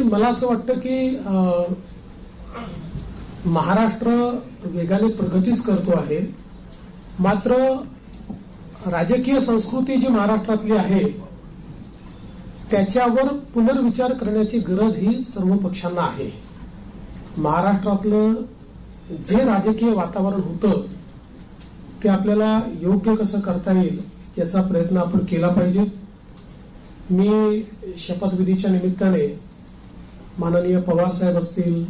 मला असं वाटतं की महाराष्ट्र वेगाने प्रगतीच करतो आहे, मात्र राजकीय संस्कृती जी महाराष्ट्रातली आहे त्याच्यावर पुनर्विचार करण्याची गरज ही सर्व पक्षांना आहे. महाराष्ट्रातलं जे राजकीय वातावरण होतं ते आपल्याला योग्य कसं करता येईल याचा प्रयत्न आपण केला पाहिजे. मी शपथविधीच्या निमित्ताने माननीय पवार साहेब असतील,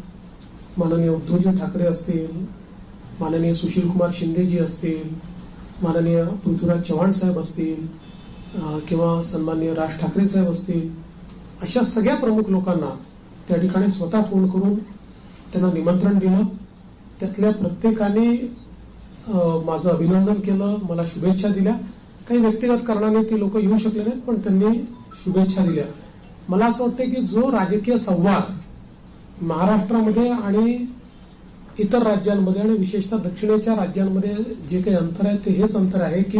माननीय उद्धवजी ठाकरे असतील, माननीय सुशीलकुमार शिंदेजी असतील, माननीय पृथ्वीराज चव्हाण साहेब असतील किंवा सन्माननीय राज ठाकरे साहेब असतील, अशा सगळ्या प्रमुख लोकांना त्या ठिकाणी स्वतः फोन करून त्यांना निमंत्रण दिलं. त्यातल्या प्रत्येकाने माझं अभिनंदन केलं, मला शुभेच्छा दिल्या. काही व्यक्तिगत कारणाने ती लोक येऊ शकले नाहीत, पण त्यांनी शुभेच्छा दिल्या. मला असं वाटतं की जो राजकीय संवाद महाराष्ट्रामध्ये आणि इतर राज्यांमध्ये आणि विशेषतः दक्षिणेच्या राज्यांमध्ये जे काही अंतर आहे ते हेच अंतर आहे की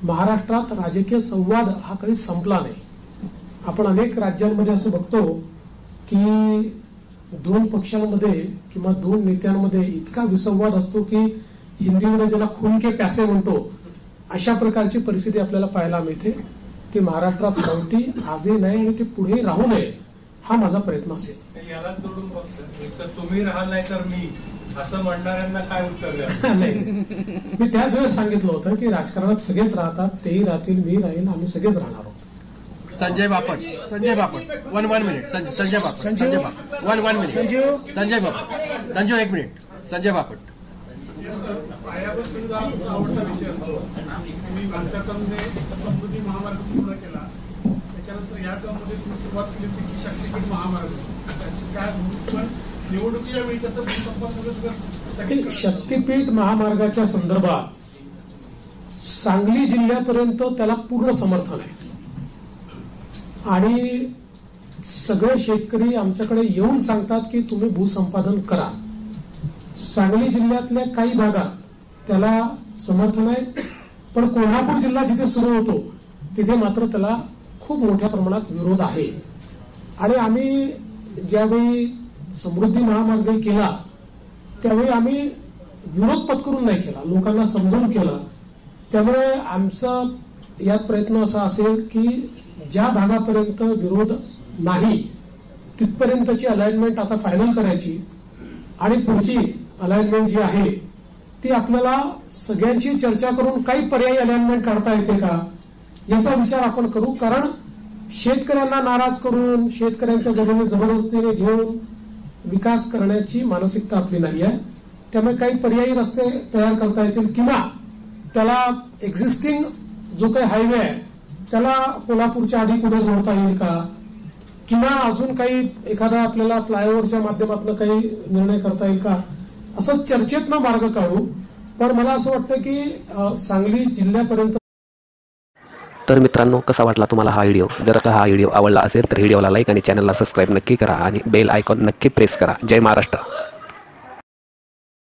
महाराष्ट्रात राजकीय संवाद हा कधी संपला नाही. आपण अनेक राज्यांमध्ये असं बघतो की दोन पक्षांमध्ये किंवा दोन नेत्यांमध्ये इतका विसंवाद असतो की हिंदीमध्ये ज्याला खून के प्यासे म्हणतो अशा प्रकारची परिस्थिती आपल्याला पाहायला मिळते. ती महाराष्ट्रात नव्हती, आजही नाही आणि ती पुढेही राहू नये हा माझा प्रयत्न असेल. याला जोडून फक्त तुम्ही राहाल नाही तर मी असं म्हणणाऱ्यांना काय उत्तर द्या? नाही, मी त्याच वेळेस सांगितलं होतं की राजकारणात सगळेच राहतात, तेही राहतील, मी राहील, आम्ही सगळेच राहणार आहोत. Sanjay Bapat 1 minute. Sanjay Bapat 1 minute. Sanjay Bapat 1 minute. Sanjay Bapat पायाभूत सुविधा आवडता विषय असतो. तुम्ही मागच्या टर्मने समृद्धी महामार्ग पूर्ण केला, त्याच्यानंतर या टर्ममध्ये तुम्ही सुरुवात केली होती की शक्तीपीठ महामार्ग. त्याची काय भूमिका निवडणुकीच्या वेळी त्याचं शक्तीपीठ महामार्गाच्या संदर्भात सांगली जिल्ह्यापर्यंत त्याला पूर्ण समर्थन आहे आणि सगळे शेतकरी आमच्याकडे येऊन सांगतात की तुम्ही भूसंपादन करा. सांगली जिल्ह्यातल्या काही भागात त्याला समर्थन आहे, पण कोल्हापूर जिल्हा जिथे सुरू होतो तिथे मात्र त्याला खूप मोठ्या प्रमाणात विरोध आहे. आणि आम्ही ज्यावेळी समृद्धी महामार्ग केला त्यावेळी आम्ही विरोध पत्करून नाही केला, लोकांना समजून केला. त्यामुळे आमचा यात प्रयत्न असा असेल की ज्या भागापर्यंत विरोध नाही तिथपर्यंतची अलाइनमेंट आता फायनल करायची आणि पुढची अलाइनमेंट जी आहे ती आपल्याला सगळ्यांची चर्चा करून काही पर्यायी अलाइनमेंट काढता येते का याचा विचार आपण करू. कारण शेतकऱ्यांना नाराज करून शेतकऱ्यांच्या जमिनी जबरदस्तीने घेऊन विकास करण्याची मानसिकता आपली नाही आहे. त्यामुळे काही पर्यायी रस्ते तयार करता येतील किंवा त्याला एक्झिस्टिंग जो काही हायवे आहे त्याला कोल्हापूरच्या आधी कुठे जोडता येईल का, किंवा अजून काही एखादा आपल्याला फ्लायओव्हरच्या माध्यमातून काही निर्णय करता येईल का, असं चर्चेतनं मार्ग काढू. पण मला असं वाटतं की सांगली जिल्ह्यापर्यंत. तर मित्रांनो, कसा वाटला तुम्हाला हा व्हिडिओ? जर का हा व्हिडिओ आवडला असेल तर व्हिडिओला लाईक आणि चॅनलला सबस्क्राईब नक्की करा आणि बेल आयकॉन नक्की प्रेस करा. जय महाराष्ट्र.